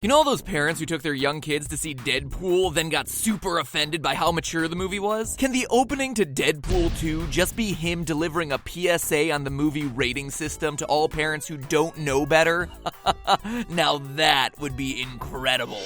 You know all those parents who took their young kids to see Deadpool, then got super offended by how mature the movie was? Can the opening to Deadpool 2 just be him delivering a PSA on the movie rating system to all parents who don't know better? Now that would be incredible.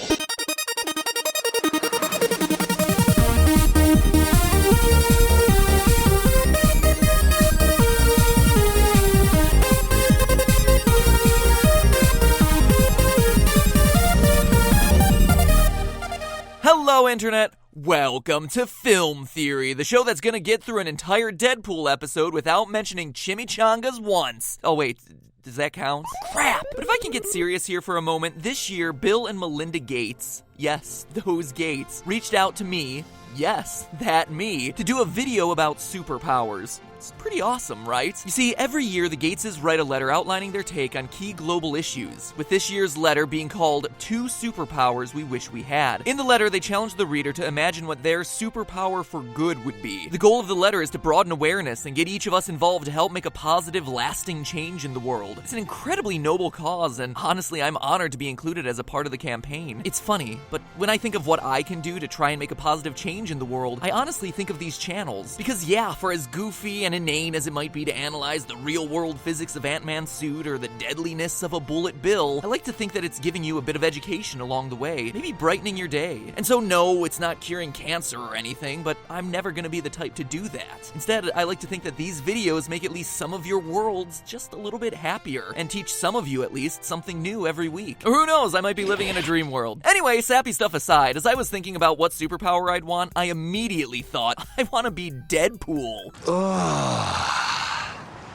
Hello, Internet! Welcome to Film Theory, the show that's gonna get through an entire Deadpool episode without mentioning chimichangas once. Oh wait, does that count? Crap! But if I can get serious here for a moment, this year, Bill and Melinda Gates, yes, those Gates, reached out to me, yes, that me, to do a video about superpowers. It's pretty awesome, right? You see, every year the Gateses write a letter outlining their take on key global issues, with this year's letter being called 2 Superpowers We Wish We Had. In the letter, they challenge the reader to imagine what their superpower for good would be. The goal of the letter is to broaden awareness and get each of us involved to help make a positive, lasting change in the world. It's an incredibly noble cause, and honestly, I'm honored to be included as a part of the campaign. It's funny, but when I think of what I can do to try and make a positive change in the world, I honestly think of these channels. Because yeah, for as goofy and inane as it might be to analyze the real-world physics of Ant-Man's suit or the deadliness of a bullet bill, I like to think that it's giving you a bit of education along the way, maybe brightening your day. And so no, it's not curing cancer or anything, but I'm never gonna be the type to do that. Instead, I like to think that these videos make at least some of your worlds just a little bit happier, and teach some of you at least something new every week. Or who knows, I might be living in a dream world. Anyway, sappy stuff aside, as I was thinking about what superpower I'd want, I immediately thought, I wanna be Deadpool.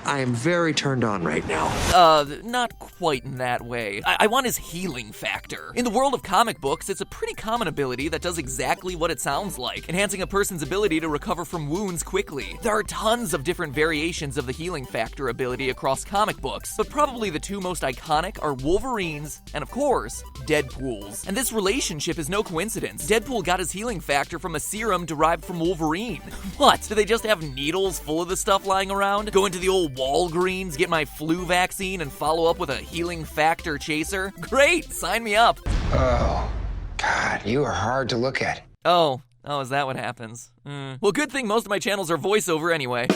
I am very turned on right now. Not quite in that way. I want his healing factor. In the world of comic books, it's a pretty common ability that does exactly what it sounds like, enhancing a person's ability to recover from wounds quickly. There are tons of different variations of the healing factor ability across comic books, but probably the 2 most iconic are Wolverine's and, of course, Deadpool's. And this relationship is no coincidence. Deadpool got his healing factor from a serum derived from Wolverine. What? Do they just have needles full of this stuff lying around? Go into the old Walgreens, get my flu vaccine, and follow up with a healing factor chaser? Great, sign me up. Oh, God, you are hard to look at. Oh, is that what happens? Well, good thing most of my channels are voiceover anyway.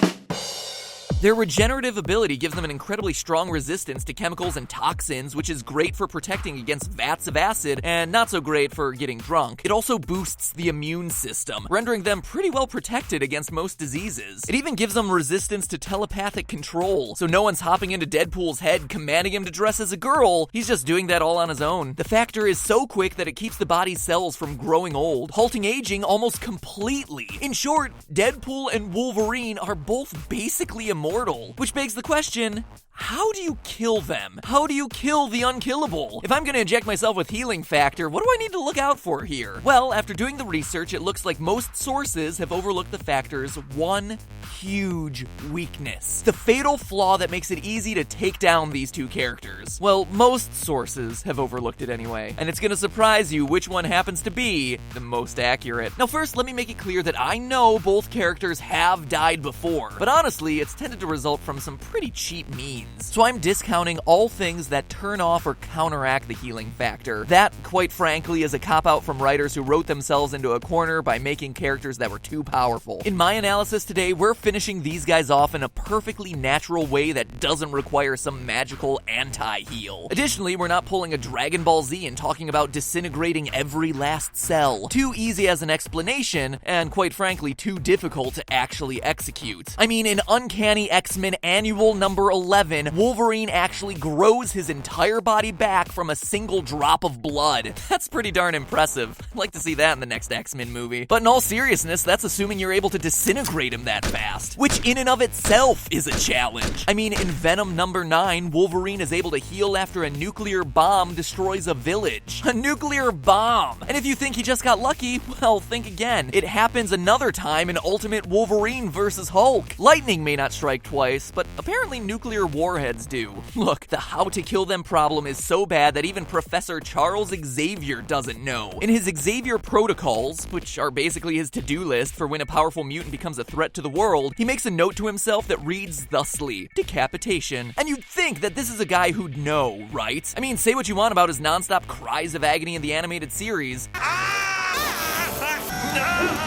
Their regenerative ability gives them an incredibly strong resistance to chemicals and toxins, which is great for protecting against vats of acid, and not so great for getting drunk. It also boosts the immune system, rendering them pretty well protected against most diseases. It even gives them resistance to telepathic control, so no one's hopping into Deadpool's head commanding him to dress as a girl. He's just doing that all on his own. The factor is so quick that it keeps the body's cells from growing old, halting aging almost completely. In short, Deadpool and Wolverine are both basically immortal. Which begs the question, how do you kill them? How do you kill the unkillable? If I'm gonna inject myself with healing factor, what do I need to look out for here? Well, after doing the research, it looks like most sources have overlooked the factor's one huge weakness. The fatal flaw that makes it easy to take down these 2 characters. Well, most sources have overlooked it anyway, and it's gonna surprise you which one happens to be the most accurate. Now first, let me make it clear that I know both characters have died before, but honestly, it's tended to result from some pretty cheap means. So I'm discounting all things that turn off or counteract the healing factor. That, quite frankly, is a cop-out from writers who wrote themselves into a corner by making characters that were too powerful. In my analysis today, we're finishing these guys off in a perfectly natural way that doesn't require some magical anti-heal. Additionally, we're not pulling a Dragon Ball Z and talking about disintegrating every last cell. Too easy as an explanation, and quite frankly, too difficult to actually execute. I mean, in Uncanny X-Men Annual number 11, Wolverine actually grows his entire body back from a single drop of blood. That's pretty darn impressive. I'd like to see that in the next X-Men movie. But in all seriousness, that's assuming you're able to disintegrate him that fast, which in and of itself is a challenge. I mean, in Venom number 9, Wolverine is able to heal after a nuclear bomb destroys a village. A nuclear bomb! And if you think he just got lucky, well, think again. It happens another time in Ultimate Wolverine vs. Hulk. Lightning may not strike twice, but apparently nuclear war warheads do. Look, the how to kill them problem is so bad that even Professor Charles Xavier doesn't know. In his Xavier protocols, which are basically his to-do list for when a powerful mutant becomes a threat to the world, he makes a note to himself that reads thusly: decapitation. And you'd think that this is a guy who'd know, right? I mean, say what you want about his nonstop cries of agony in the animated series.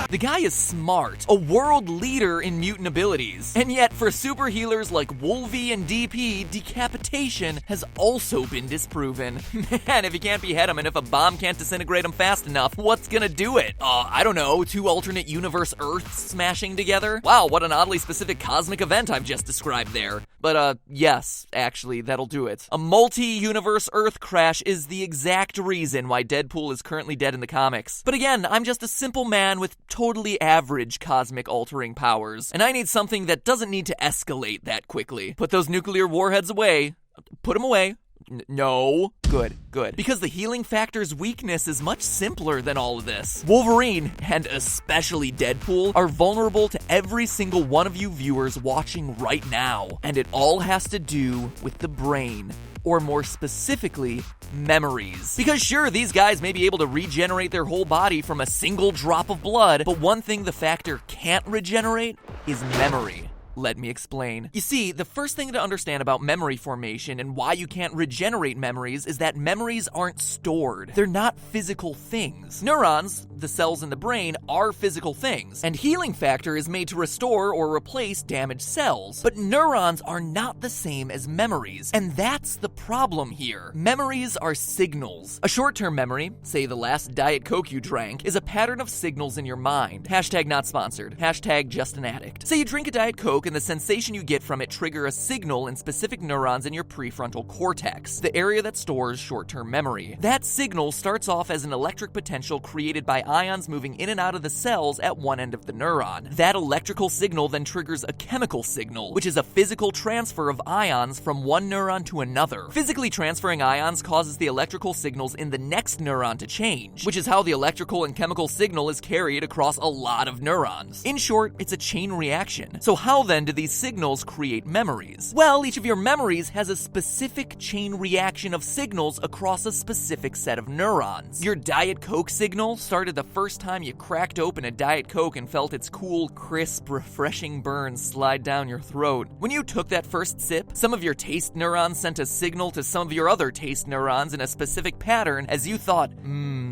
The guy is smart, a world leader in mutant abilities. And yet, for super healers like Wolvie and DP, decapitation has also been disproven. Man, if you can't behead him and if a bomb can't disintegrate him fast enough, what's gonna do it? I don't know, 2 alternate universe Earths smashing together? Wow, what an oddly specific cosmic event I've just described there. But, yes, actually, that'll do it. A multi-universe Earth crash is the exact reason why Deadpool is currently dead in the comics. But again, I'm just a simple man with totally average cosmic altering powers, and I need something that doesn't need to escalate that quickly. Put those nuclear warheads away. Put them away. No. Good. Because the healing factor's weakness is much simpler than all of this. Wolverine, and especially Deadpool, are vulnerable to every single one of you viewers watching right now. And it all has to do with the brain. Or more specifically, memories. Because sure, these guys may be able to regenerate their whole body from a single drop of blood, but one thing the factor can't regenerate is memory. Let me explain. You see, the first thing to understand about memory formation and why you can't regenerate memories is that memories aren't stored. They're not physical things. Neurons, the cells in the brain, are physical things, and healing factor is made to restore or replace damaged cells. But neurons are not the same as memories, and that's the problem here. Memories are signals. A short-term memory, say the last Diet Coke you drank, is a pattern of signals in your mind. Hashtag not sponsored. Hashtag just an addict. Say you drink a Diet Coke and the sensation you get from it trigger a signal in specific neurons in your prefrontal cortex, the area that stores short-term memory. That signal starts off as an electric potential created by ions moving in and out of the cells at one end of the neuron. That electrical signal then triggers a chemical signal, which is a physical transfer of ions from one neuron to another. Physically transferring ions causes the electrical signals in the next neuron to change, which is how the electrical and chemical signal is carried across a lot of neurons. In short, it's a chain reaction. So how then do these signals create memories? Well, each of your memories has a specific chain reaction of signals across a specific set of neurons. Your Diet Coke signal started the first time you cracked open a Diet Coke and felt its cool, crisp, refreshing burn slide down your throat. When you took that first sip, some of your taste neurons sent a signal to some of your other taste neurons in a specific pattern as you thought,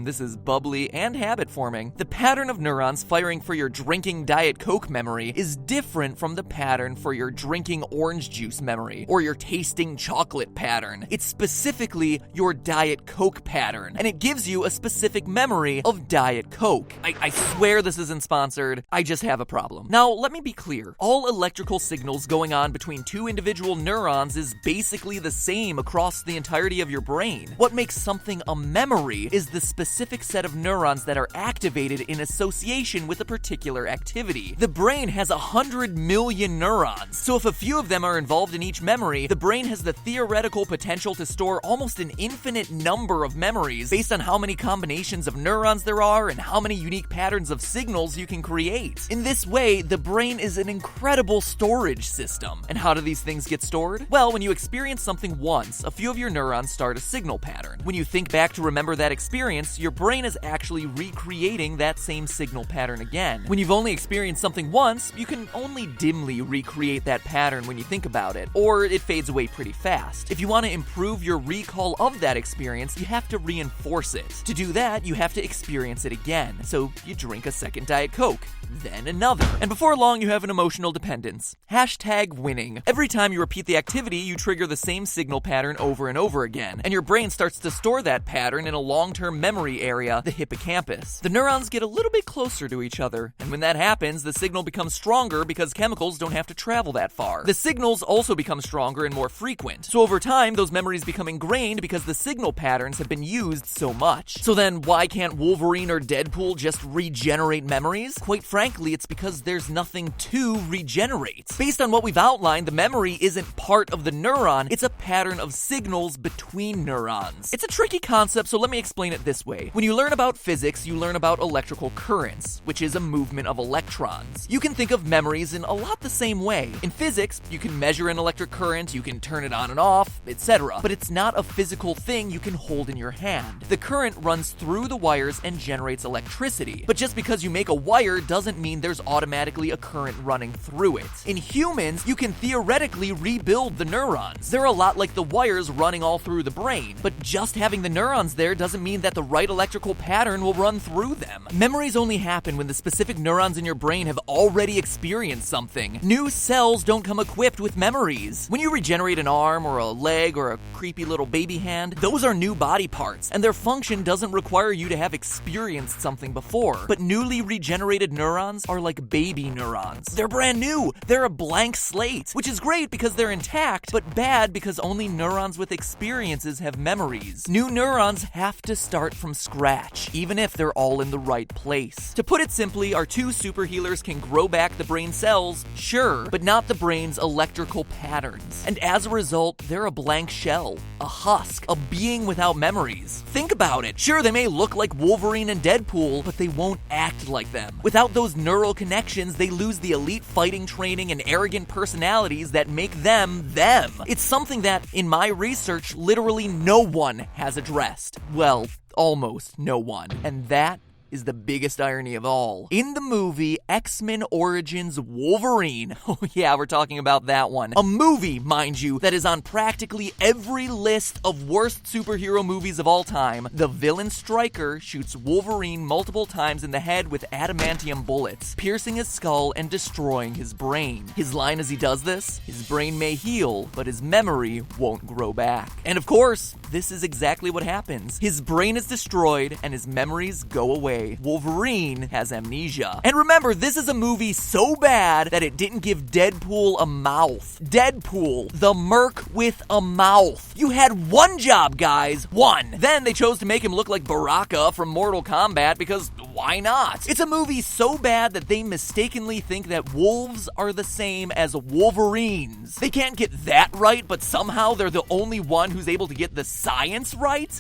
this is bubbly and habit forming. The pattern of neurons firing for your drinking Diet Coke memory is different from the pattern for your drinking orange juice memory or your tasting chocolate pattern. It's specifically your Diet Coke pattern, and it gives you a specific memory of Diet Coke. I swear this isn't sponsored. I just have a problem. Now, let me be clear. All electrical signals going on between two individual neurons is basically the same across the entirety of your brain. What makes something a memory is the specific set of neurons that are activated in association with a particular activity. The brain has 100 million neurons, so if a few of them are involved in each memory, the brain has the theoretical potential to store almost an infinite number of memories based on how many combinations of neurons there are and how many unique patterns of signals you can create. In this way, the brain is an incredible storage system. And how do these things get stored? Well, when you experience something once, a few of your neurons start a signal pattern. When you think back to remember that experience, your brain is actually recreating that same signal pattern again. When you've only experienced something once, you can only dimly recreate that pattern when you think about it, or it fades away pretty fast. If you want to improve your recall of that experience, you have to reinforce it. To do that, you have to experience it again. So you drink a second Diet Coke, then another. And before long, you have an emotional dependence. Hashtag winning. Every time you repeat the activity, you trigger the same signal pattern over and over again, and your brain starts to store that pattern in a long-term memory area, the hippocampus. The neurons get a little bit closer to each other, and when that happens, the signal becomes stronger because chemicals don't have to travel that far. The signals also become stronger and more frequent. So over time, those memories become ingrained because the signal patterns have been used so much. So then why can't Wolverine or Deadpool just regenerate memories? Quite frankly, it's because there's nothing to regenerate. Based on what we've outlined, the memory isn't part of the neuron, it's a pattern of signals between neurons. It's a tricky concept, so let me explain it this way. way. When you learn about physics, you learn about electrical currents, which is a movement of electrons. You can think of memories in a lot the same way. In physics, you can measure an electric current, you can turn it on and off, etc. But it's not a physical thing you can hold in your hand. The current runs through the wires and generates electricity. But just because you make a wire doesn't mean there's automatically a current running through it. In humans, you can theoretically rebuild the neurons. They're a lot like the wires running all through the brain, but just having the neurons there doesn't mean that the right electrical pattern will run through them. Memories only happen when the specific neurons in your brain have already experienced something. New cells don't come equipped with memories. When you regenerate an arm or a leg or a creepy little baby hand, those are new body parts, and their function doesn't require you to have experienced something before. But newly regenerated neurons are like baby neurons. They're brand new. They're a blank slate, which is great because they're intact, but bad because only neurons with experiences have memories. New neurons have to start from scratch, even if they're all in the right place. To put it simply, our two super healers can grow back the brain cells, sure, but not the brain's electrical patterns. And as a result, they're a blank shell, a husk, a being without memories. Think about it. Sure, they may look like Wolverine and Deadpool, but they won't act like them. Without those neural connections, they lose the elite fighting training and arrogant personalities that make them them. It's something that, in my research, literally no one has addressed. Well, almost no one. And that is the biggest irony of all. In the movie X-Men Origins Wolverine, oh yeah, we're talking about that one. A movie, mind you, that is on practically every list of worst superhero movies of all time. The villain Stryker shoots Wolverine multiple times in the head with adamantium bullets, piercing his skull and destroying his brain. His line as he does this, his brain may heal, but his memory won't grow back. And of course, this is exactly what happens. His brain is destroyed and his memories go away. Wolverine has amnesia. And remember, this is a movie so bad that it didn't give Deadpool a mouth. Deadpool, the merc with a mouth. You had one job, guys. One. Then they chose to make him look like Baraka from Mortal Kombat because why not? It's a movie so bad that they mistakenly think that wolves are the same as Wolverines. They can't get that right, but somehow they're the only one who's able to get the science right?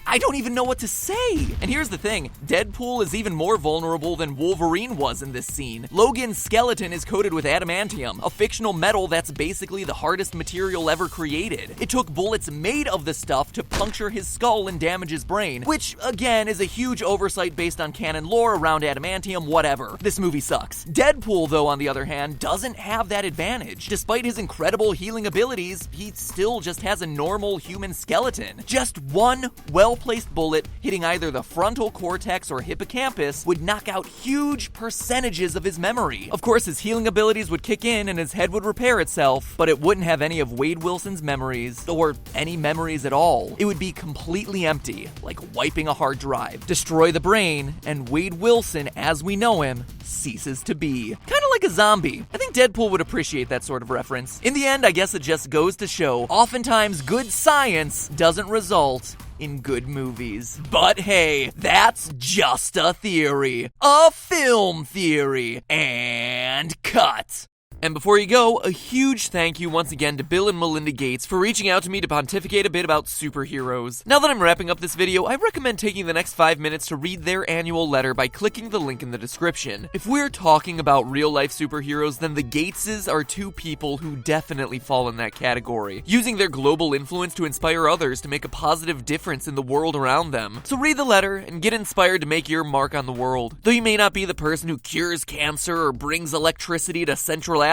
I don't even know what to say. And here's the thing, Deadpool is even more vulnerable than Wolverine was in this scene. Logan's skeleton is coated with adamantium, a fictional metal that's basically the hardest material ever created. It took bullets made of the stuff to puncture his skull and damage his brain, which, again, is a huge oversight based on canon lore around adamantium, whatever. This movie sucks. Deadpool, though, on the other hand, doesn't have that advantage. Despite his incredible healing abilities, he still just has a normal human skeleton. Just one well-placed bullet hitting either the frontal cortex or hippocampus would knock out huge percentages of his memory. Of course, his healing abilities would kick in and his head would repair itself, but it wouldn't have any of Wade Wilson's memories, or any memories at all. It would be completely empty, like wiping a hard drive. Destroy the brain, and Wade Wilson, as we know him, ceases to be. Kinda like a zombie. I think Deadpool would appreciate that sort of reference. In the end, I guess it just goes to show, oftentimes good science doesn't result in good movies. But hey, that's just a theory. A film theory. And cut. And before you go, a huge thank you once again to Bill and Melinda Gates for reaching out to me to pontificate a bit about superheroes. Now that I'm wrapping up this video, I recommend taking the next 5 minutes to read their annual letter by clicking the link in the description. If we're talking about real-life superheroes, then the Gateses are two people who definitely fall in that category, using their global influence to inspire others to make a positive difference in the world around them. So read the letter and get inspired to make your mark on the world. Though you may not be the person who cures cancer or brings electricity to Central Africa.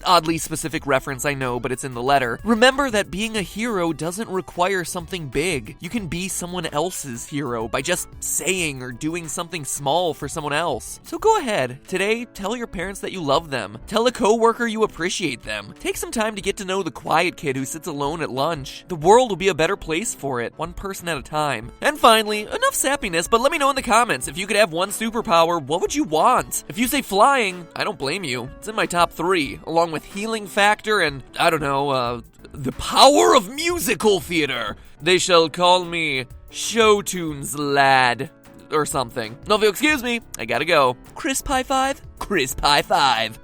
Oddly specific reference, I know, but it's in the letter. Remember that being a hero doesn't require something big. You can be someone else's hero by just saying or doing something small for someone else. So go ahead. Today, tell your parents that you love them. Tell a coworker you appreciate them. Take some time to get to know the quiet kid who sits alone at lunch. The world will be a better place for it, one person at a time. And finally, enough sappiness, but let me know in the comments, if you could have one superpower, what would you want? If you say flying, I don't blame you. It's in my top 3. Along with healing factor and, I don't know, the power of musical theater. They shall call me Show Tunes Lad. Or something. No, if you'll excuse me, I gotta go. Crisp high five? Crisp high five.